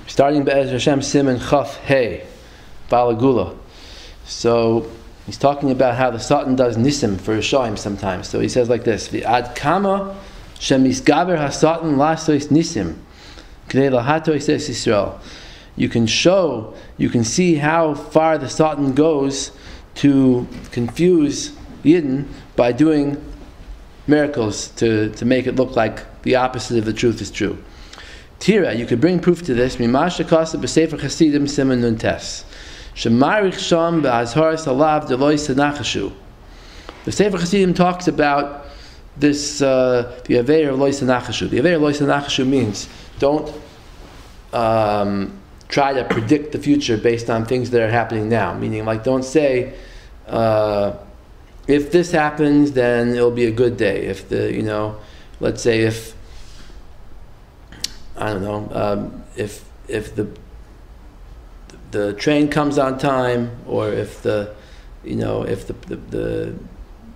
Starting Be'ez Hashem Siman Chaf Hey, haGuela. So he's talking about how the Satan does nisim for Rishayim sometimes. So he says like this: V'ad kama shemisgaber haSatan lasois nisim k'nei lahatois es Yisrael. You can see how far the Satan goes to confuse Yidden by doing miracles to make it look like the opposite of the truth is true. Tira, you could bring proof to this. Mimash shekasa b'sefer Chasidim siman nun tes. Shemarich sham be'azhar salav deloy senachashu. The Sefer Chasidim talks about this, the Aveir of loy senachashu. The Aveir of loy senachashu means don't try to predict the future based on things that are happening now. Meaning, like, don't say, if this happens, then it'll be a good day. If let's say if the train comes on time, or if the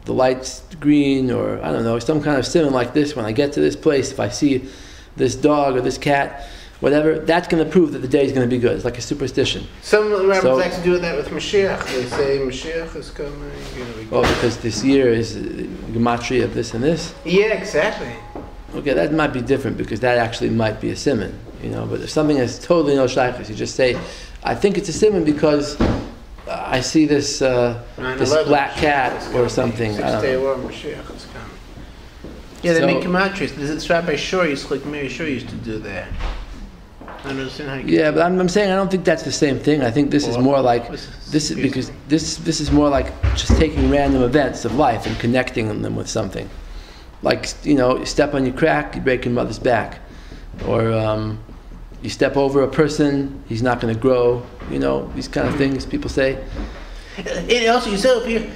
light's green, or I don't know, some kind of simon like this. When I get to this place, if I see this dog or this cat, whatever, that's going to prove that the day is going to be good. It's like a superstition. Some rabbis like to do that with Mashiach. They say Mashiach is coming. Because this year is gematria of this and this. Yeah, exactly. Okay, that might be different because that actually might be a simon, But if something that's totally no shaykhs, you just say, I think it's a simon because I see this black cat or something. They make gematrias. This Rabbi Shor used to do that. I understand how you but I'm saying I don't think that's the same thing. I think this is more like this is more like just taking random events of life and connecting them with something. Like, you step on your crack, you break your mother's back, or you step over a person, he's not going to grow. These kind of things people say. And also, you said over here.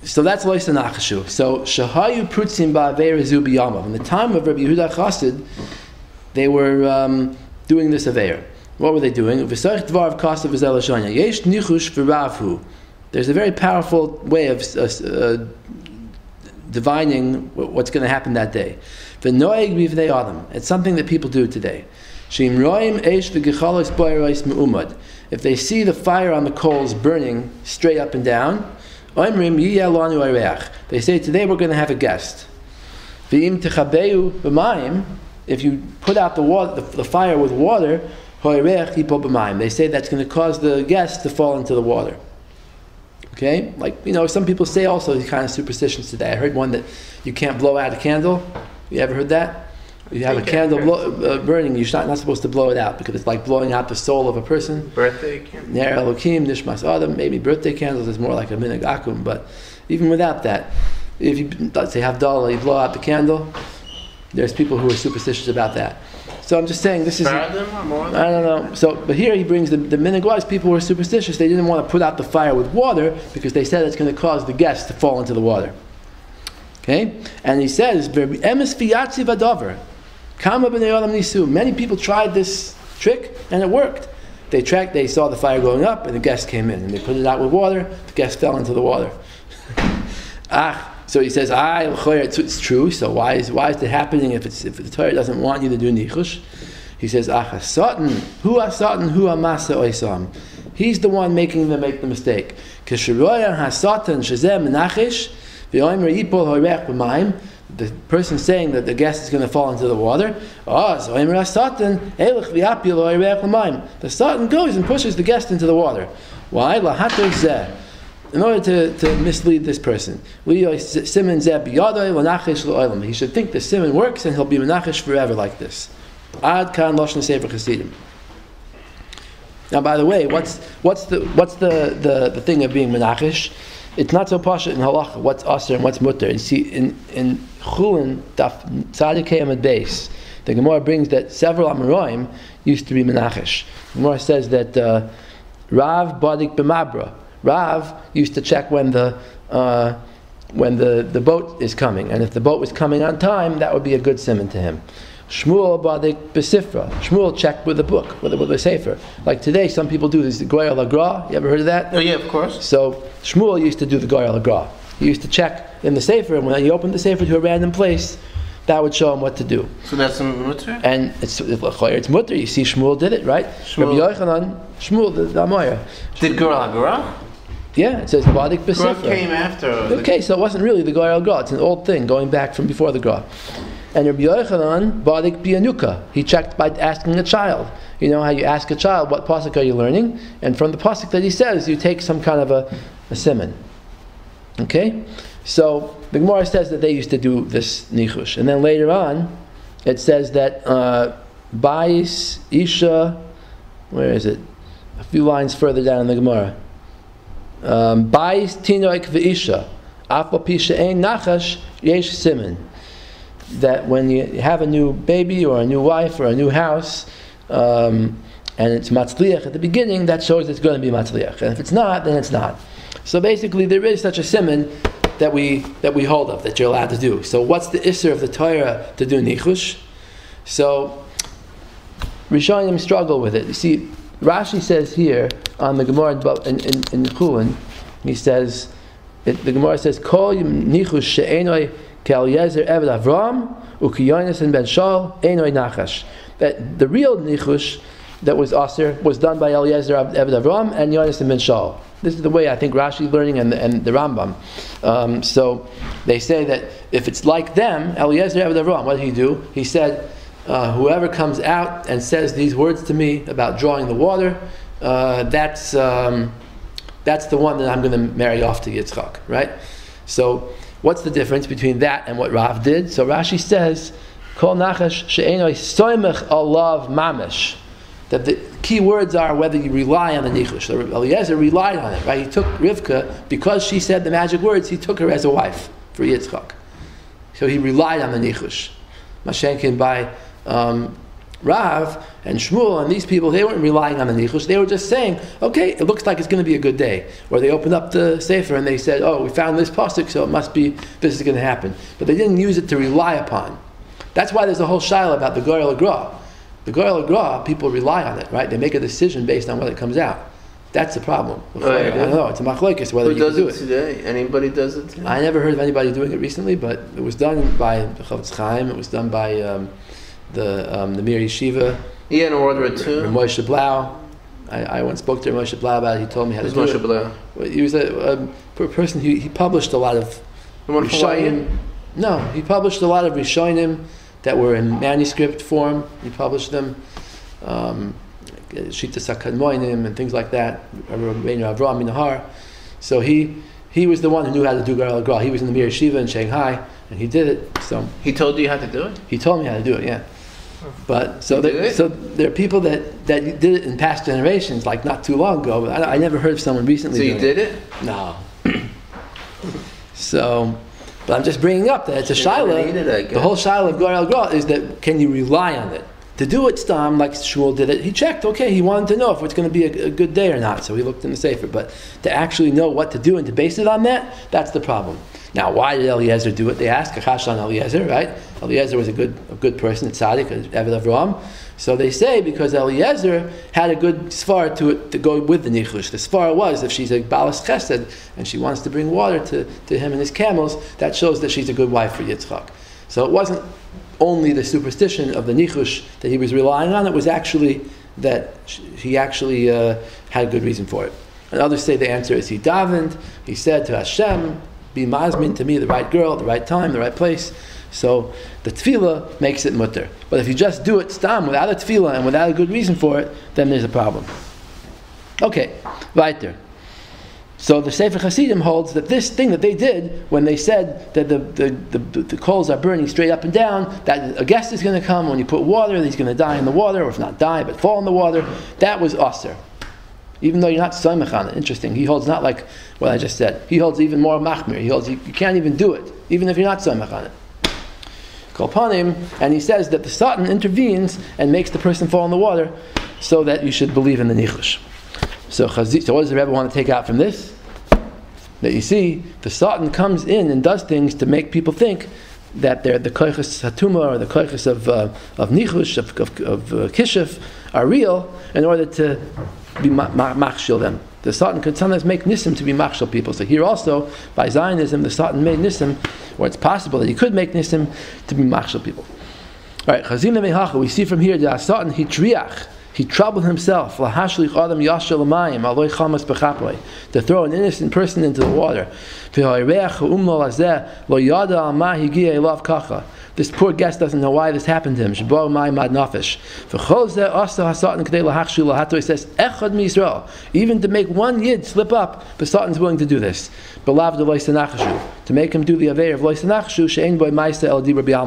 So that's lois nachashu. So shahayu prutzim ba'aveir zu b'yamav. In the time of Rabbi Yehuda Chassid, they were doing this aveir. What were they doing? There's a very powerful way of divining what's going to happen that day. It's something that people do today. If they see the fire on the coals burning straight up and down, they say, today we're going to have a guest. If you put out the fire with water, they say that's going to cause the guest to fall into the water. Okay? Like, some people say also these kind of superstitions today. I heard one that you can't blow out a candle. You ever heard that? You have a candle burning, you're not supposed to blow it out because it's like blowing out the soul of a person. Birthday candle. Ner Elokim, Nishmas Adam. Maybe birthday candles is more like a minhag akum, but even without that, if you, let's say, Havdalah, you blow out the candle, there's people who are superstitious about that. So I'm just saying, this is... I don't know. So, but here he brings the minhag was people who were superstitious. They didn't want to put out the fire with water because they said it's going to cause the guests to fall into the water. Okay? And he says, Emes fiyatzi v'adavar. Many people tried this trick and it worked. They saw the fire going up and the guests came in and they put it out with water, the guests fell into the water. So he says, it's true, so why is it happening if the Torah doesn't want you to do nichush? He says, he's the one making them make the mistake. The person saying that the guest is going to fall into the water, the Satan goes and pushes the guest into the water. Why? In order to mislead this person. He should think the simon works and he'll be menachish forever like this. Ad kan lashon sefer Chasidim. Now, by the way, what's the thing of being menachish? It's not so pasha in halacha what's aser and what's mutter. You see, in Chulin Daf Tzadik Amud Beis, the Gemara brings that several Amoraim used to be menachish. The Gemara says that Rav Badik B'Mabra. Rav used to check when the boat is coming, and if the boat was coming on time, that would be a good simon to him. Shmuel Badik B'Sifra. Shmuel checked with the book, with the sefer. Like today, some people do this, the Goyal Agra. You ever heard of that? Oh yeah, of course. So Shmuel used to do the Goyal Agra. He used to check in the sefer, and when he opened the sefer to a random place, that would show him what to do. So that's a mutter? And it's mutter. You see, Shmuel did it, right? Shmuel. Rabbi Yochanan, Shmuel, the Amoyer. Did Gur haGuela? Yeah, it says Badik B'Sifra. Gur came after. Okay, so it wasn't really the Gur al-Gra. It's an old thing going back from before the Gra. And Rabbi Yochanan, Badik B'Yanuka. He checked by asking a child. You know how you ask a child, what pasuk are you learning? And from the pasuk that he says, you take some kind of a siman. Okay? So the Gemara says that they used to do this nichush. And then later on, it says that Bais, Isha, where is it? A few lines further down in the Gemara. Bais, Tinoik, V'Isha. Afa Pisha Ein Nachash, Yesh Siman. That when you have a new baby or a new wife or a new house, and it's matzliach at the beginning, that shows it's going to be matzliach. And if it's not, then it's not. So basically, there is such a siman that we hold of, that you're allowed to do. So what's the isser of the Torah to do nichush? So Rishonim struggle with it. You see, Rashi says here on the Gemara in Chulin, he says, the Gemara says, Kol nichush she'enoi ke'Eliezer eved Avram u'kiyonis and ben Shaul enoi nachash. That the real nichush that was aser was done by Eliezer eved Avram and Yonis and ben Shaul. This is the way I think Rashi's learning and the Rambam. So they say that if it's like them, Eliezer eved Avram, what did he do? He said, whoever comes out and says these words to me about drawing the water, that's the one that I'm going to marry off to Yitzchak, right? So what's the difference between that and what Rav did? So Rashi says, Kol nachash she'enoi soimech alav mamish. That the key words are whether you rely on the nichush. So Eliezer relied on it, right? He took Rivka, because she said the magic words, he took her as a wife for Yitzchak. So he relied on the nichush. Mashenkin by Rav and Shmuel and these people, they weren't relying on the nichush. They were just saying, okay, it looks like it's going to be a good day. Or they opened up the sefer and they said, oh, we found this pasuk, so it must be, this is going to happen. But they didn't use it to rely upon. That's why there's a whole shaila about the Gur al-Gra. The Gur al-Gra, people rely on it, right? They make a decision based on whether it comes out. That's the problem. I don't know, it's a machlokes whether you can do it. Who does it today? Anybody does it today? I never heard of anybody doing it recently, but it was done by the Chavetz Chaim, it was done by the Mir Yeshiva. Yeah, in order to. Moshe Blau. I once spoke to Moshe Blau about it, he told me how to do Moshe it. Blau? He was a person, he published a lot of Rishonim. No, he published a lot of Rishonim that were in manuscript form. He published them, Shita Sakadmoinim and things like that. Rabbeinu Avraham Minahar. So he was the one who knew how to do Gur al-Gra. He was in the Mir Yeshiva in Shanghai, and he did it. So he told you how to do it? He told me how to do it. Yeah. But so there are people that did it in past generations, like not too long ago. But I never heard of someone recently. So you did it? No. So. But I'm just bringing up that it's a shaila. The whole shaila of Gur al-Gra is that can you rely on it? To do it stam, like Shmuel did it, he checked, okay, he wanted to know if it's going to be a good day or not, so he looked in the sefer. But to actually know what to do and to base it on that, that's the problem. Now, why did Eliezer do it? They ask, Akash on Eliezer, right? Eliezer was a good person, a tzaddik, Eved Avraham. So they say because Eliezer had a good svar to go with the nichush. The svar was if she's a balas chesed and she wants to bring water to him and his camels, that shows that she's a good wife for Yitzchak. So it wasn't only the superstition of the nichush that he was relying on, it was actually that he actually had a good reason for it. And others say the answer is he davened, he said to Hashem, be mazmin to me, the right girl, the right time, the right place. So the tefillah makes it mutter. But if you just do it stam without a tefillah and without a good reason for it, then there's a problem. Okay, weiter. So the Sefer Hasidim holds that this thing that they did when they said that the coals are burning straight up and down, that a guest is going to come when you put water, he's going to die in the water, or if not die, but fall in the water, that was aser. Even though you're not soymech on it. Interesting. He holds not like what I just said. He holds even more machmir. He holds you can't even do it, even if you're not soymech on it. Kolpanim, and he says that the Satan intervenes and makes the person fall in the water so that you should believe in the nichush. So what does the Rebbe want to take out from this? That you see, the Satan comes in and does things to make people think that they're the koiches hatuma or the koiches of nichush, of kishuf, are real in order to be machshil them. The Satan could sometimes make nisim to be machshil people. So here also, by Zionism, the Satan made nisim, or it's possible that he could make nisim to be machshil people. All right, Chazina mehacha. We see from here that Satan he troubled himself to throw an innocent person into the water. This poor guest doesn't know why this happened to him. Even to make one yid slip up, the Satan's willing to do this. To make him do the aveir of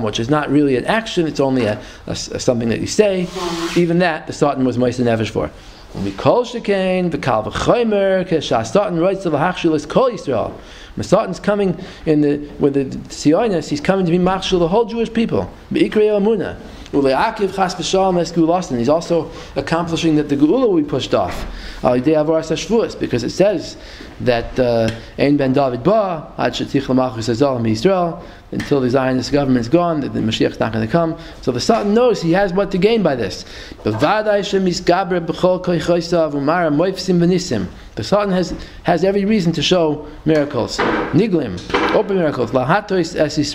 which is not really an action, it's only a something that you say. Even that, the Satan was Maisa Nefesh for. When we call Shekain, the Kal V'Chomer, Satan writes to the Hachshul Kol Yisrael. When Satan's coming with the Sionis, he's coming to be machshul the whole Jewish people. Be'ikrei Amunah. He's also accomplishing that the Geula will be pushed off. Because it says that Ein Ben David Ba until the Zionist government is gone, the Mashiach's not going to come. So the Satan knows he has what to gain by this. The Satan has every reason to show miracles. Niglim, open miracles. It's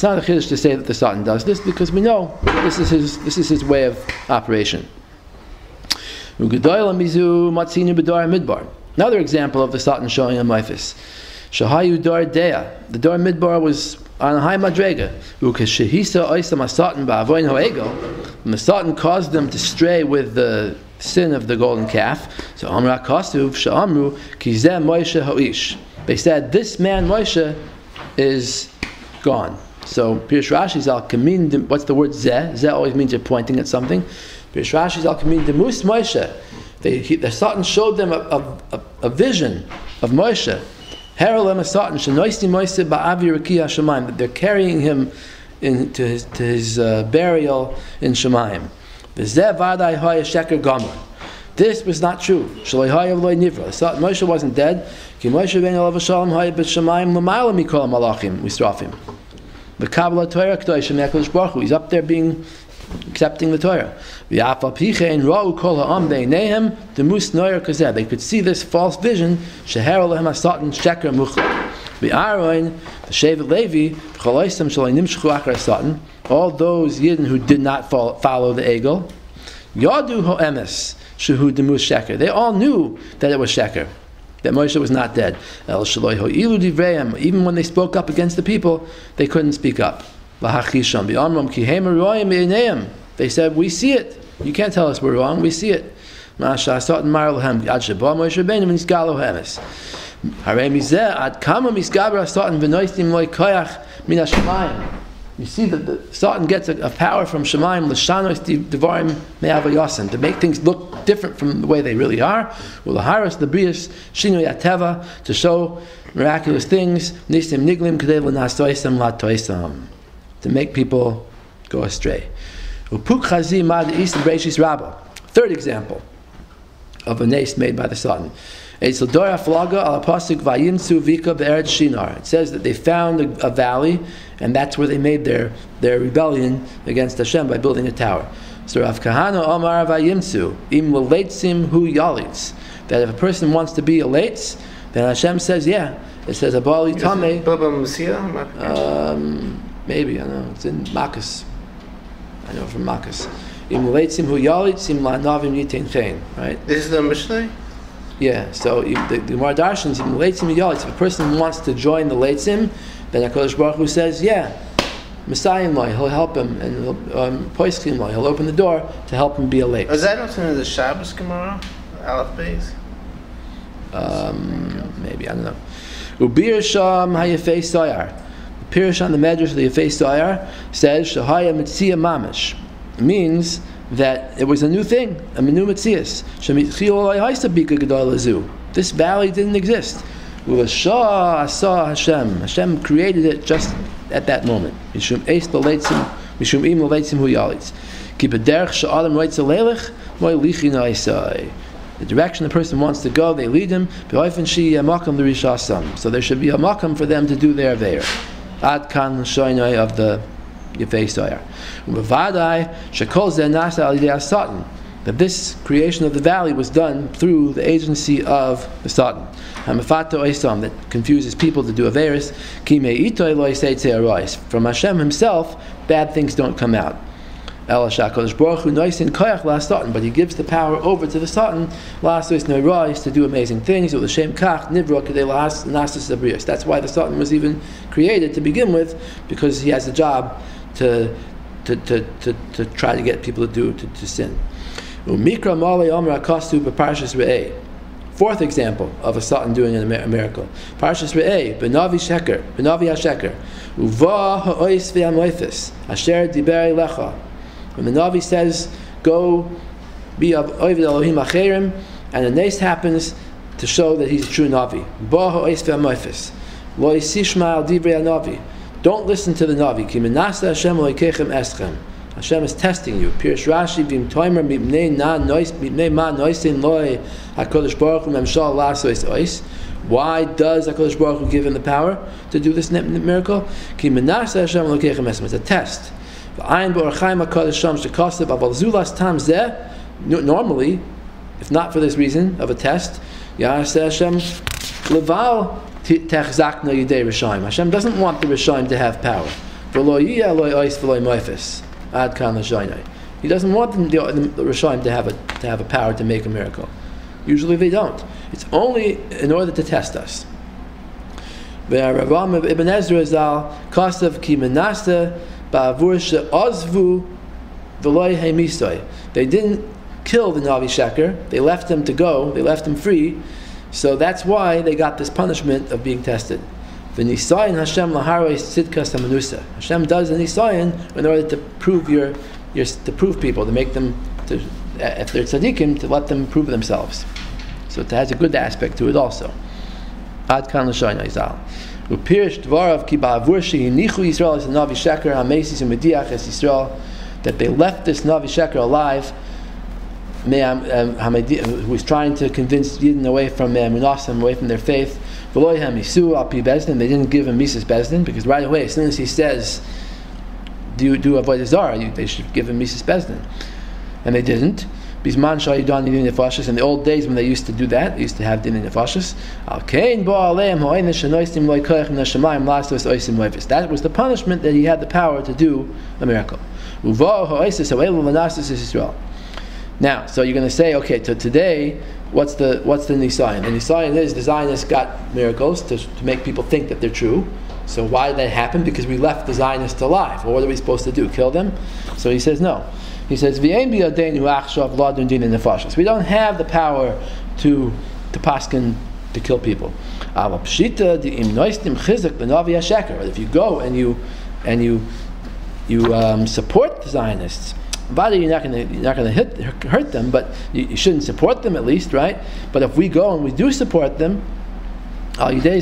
not a chiddush to say that the Satan does this, because we know this is his way of operation. Another example of the Satan showing a maifis. Shahayu Dar Dea. The Dar Midbar was on a high madrega. When the Satan caused them to stray with the sin of the golden calf, so Amra Kasuv Sha'amru Kizeh Moshe Ha'ish. They said, this man Moshe is gone. So Pirush Rashi's al kamin. What's the word zeh? Zeh always means you're pointing at something. Pirush Rashi's al kamin demus Moshe. The Satan showed them a vision of Moshe. Herolem Satan shenoisi Moshe ba'avi rakia Shemaim. That they're carrying him to his burial in Shemaim. V'zeh vadai haya sheker gomer. This was not true. Shaloi haya v'loi nivra. Moshe wasn't dead. Ki Moshe ben alav shalom haya b'Shemaim l'mayla mikol malachim mistrafim. The Kabbalah Torah Kedoshim Hakadosh Baruch Hu. He's up there accepting the Torah. They could see this false vision. The Shevet Levi, all those Yidden who did not follow the Egel, they all knew that it was Sheker, that Moshe was not dead. Even when they spoke up against the people, they couldn't speak up. They said, we see it. You can't tell us we're wrong, we see it. You see that the Satan gets a power from Shemaim to make things look different from the way they really are. To show miraculous things, to make people go astray. Third example of a nace made by the Satan. It says that they found a valley, and that's where they made their rebellion against Hashem by building a tower. So Rav Kahana Omar Vayimtzu im leitzim hu yalitz. That if a person wants to be a leitz, then Hashem says, yeah. It says abali tameh. Maybe, I don't know. It's in Makkas. I know from Makkas. Im leitzim hu yalitz im la'navim yitain chen. Right? This is the Mishnah? Yeah, so the Gemara Darshans, im leitzim hu yalitz. If a person wants to join the leitzim, then HaKadosh Baruch Hu says, yeah, Messiah he'll help him, and he'll open the door to help him be a leitz. Is that also in the Shabbos Gemara? Aleph Beis? Maybe, I don't know. Ubir Sham Hayafei Sayar. The Pirush on the Medrash of the Yafei Sayar says Shahaya Mitzia Mamish. It means that it was a new thing, a new Mitzias. This valley didn't exist. Hashem created it just at that moment. The direction the person wants to go, they lead him. So there should be a makam for them to do their aveir. Ad kan shoynoi of the Yefei Soyer. Uvavadai shekol zeh nasa al yidei Satan. That this creation of the valley was done through the agency of the Satan. Hamafato Oisam, that confuses people to do Averis. Kimei itoi lo yisei arois. From Hashem himself, bad things don't come out. El Shakodesh Baruch Hu noisin koyach la Satan, but he gives the power over to the Satan, lasos noirais, to do amazing things. L'shem kach nivra kedei las nasus abrius. That's why the Satan was even created to begin with, because he has a job to try to get people to sin. Umikra male omra kastu b'parshas re'eh. Fourth example of a Satan doing a miracle. Parshas re'eh benavi hasheker uva ha'ois v'amoifis asher diber lecha. When the Navi says, go be of Oived Elohim Acherim, and a nace happens to show that he's a true Navi. Ba ha'ois v'amoifis lo yisishma al divrei Navi. Don't listen to the Navi. Ki menasa Hashem loikechem eschem. Hashem is testing you. Pirush Rashi v'im toimer mipnei ma noisin loy HaKadosh Baruch Hu memshal lasois ois. Why does HaKadosh Baruch Hu give him the power to do this miracle? Ki menasa Hashem loikechem eschem. It's a test. Normally, if not for this reason of a test, Hashem doesn't want the Rishaim to have power. He doesn't want the Rishaim to have a power to make a miracle. Usually they don't. It's only in order to test us. Ibn Ezra Zal Kosav Ki Menasa. They didn't kill the Navi Sheker. They left him to go. They left him free. So that's why they got this punishment of being tested. Hashem does the Nisayan in order to prove to prove people, to make them, if they're tzaddikim, to let them prove themselves. So it has a good aspect to it also. Ad kan l'shayin Izal. Upirish dvarav ki ba'avur sheyinichu Yisrael as a Navi Sheker hamesis umediach es Yisrael, that they left this Navi Sheker alive, who was trying to convince Yidden away from Munasim, away from their faith. V'lo hamisu al pi bezdin. They didn't give him Mises Bezdin, because right away, as soon as he says, do avodah zarah, they should give him Mises Bezdin, and they didn't. Bisman shayidan din nefashis. In the old days when they used to do that, they used to have din nefashis. Al kain bo aleim ha'einish shenoistim loy koyach min hashamayim lasos oisim oivis. That was the punishment, that he had the power to do a miracle. Uvo ha'oisis ha'elu l'nasis Yisrael. Now, so you're going to say, okay, so today, what's the Nisayan? The Nisayan is the Zionists got miracles to make people think that they're true. So why did that happen? Because we left the Zionists alive. Well, what are we supposed to do? Kill them? So he says no. He says, we don't have the power to paskin, to kill people. But if you go and you support the Zionists, you're not going to hurt them, but you shouldn't support them at least, right? But if we go and we do support them, that's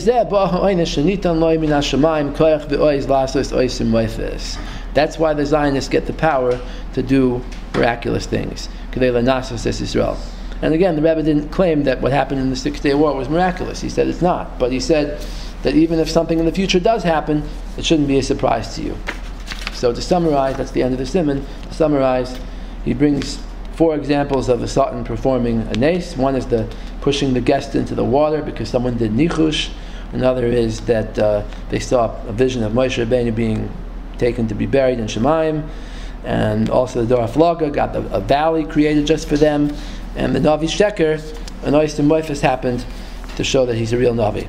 why the Zionists get the power to do miraculous things. And again, the Rebbe didn't claim that what happened in the 6-Day War was miraculous. He said it's not. But he said that even if something in the future does happen, it shouldn't be a surprise to you. So to summarize, that's the end of the simon. To summarize, he brings 4 examples of a Satan performing a nace. One is the pushing the guest into the water because someone did nichush. Another is that they saw a vision of Moshe Rabbeinu being taken to be buried in Shemayim. And also the Dor HaFlaga got a valley created just for them. And the Navi Sheker, an Oyster Moifis happened to show that he's a real Navi.